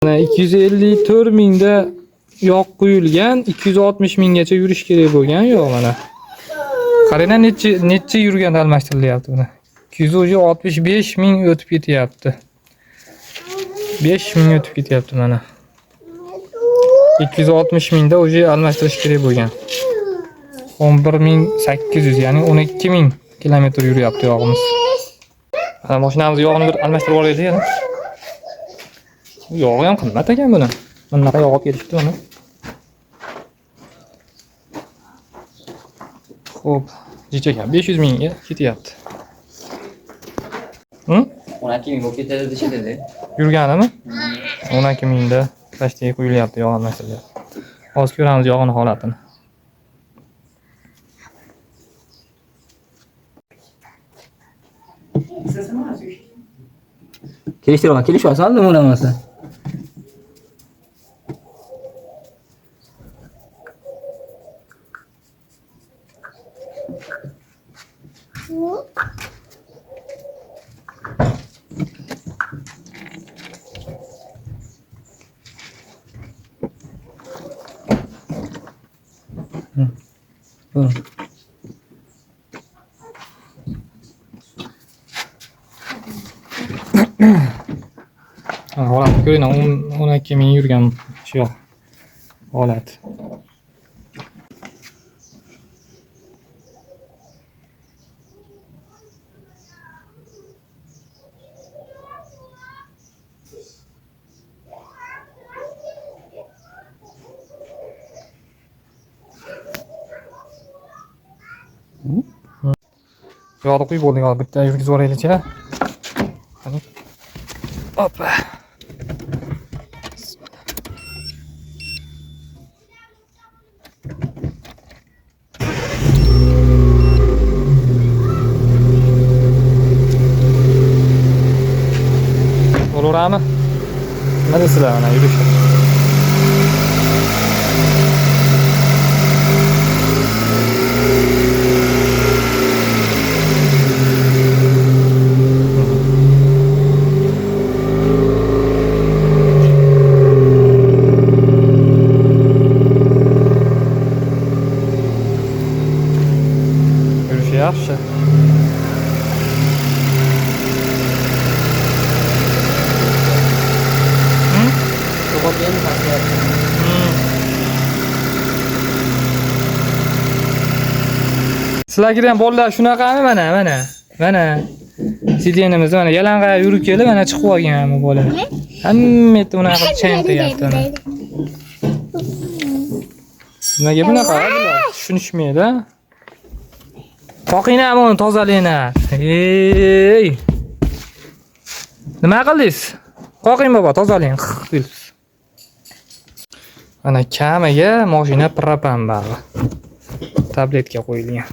254 mingda yog' quyilgan, 260 minggacha yurish kerak bo'lgan yo'q mana. Qaranglar necha yurgan almashtirilyapti buni. 265 ming o'tib ketyapti. 5 ming o'tib ketyapti mana. 260 mingda o'zi almashtirish kerak bo'lgan. 11800 ya'ni 12000 kilometr yuryapti yog'imiz. Mana mashinamiz yog'ini bir almashtirib olaylik yana. Yog'i ham qimmat ekan buni. Bunaqa yog' olib kelishdi buni. Xo'p, necha ekan? 500 mingga ketyapti. 12 ming bo'lib ketadi deshadi. Yurganimi? 12 mingda plastik quyilyapti, yog' almashtirilyapti. Hozir ko'ramiz yog'ini holatini. Kelishtirgan, kelishyapsan nima bo'lmasa. Holat ko'ringlar, 12 ming yurgan shu holat. Yog'ni quyib bo'ldik, hozir bitta yurgizib olaylik-chi. Hoppa. Bo'laverami? Nima deysizlar mana yurishni? Yurishi yaxshi. Sizlarga ham bolalar shunaqami mana. Sidenimiz mana yalang'oq yurib kelib mana chiqib olgan bu bola. Hamma bunaqa chanqiyapti. Nimaga bunaqa bular? Tushunishmaydi. Qoqinglar buni tozalanglar. Ey! Nima qildingiz? Qoqing baba, tozalang. Mana kamiga mashina propan bog'i. Tabletga qo'yilgan.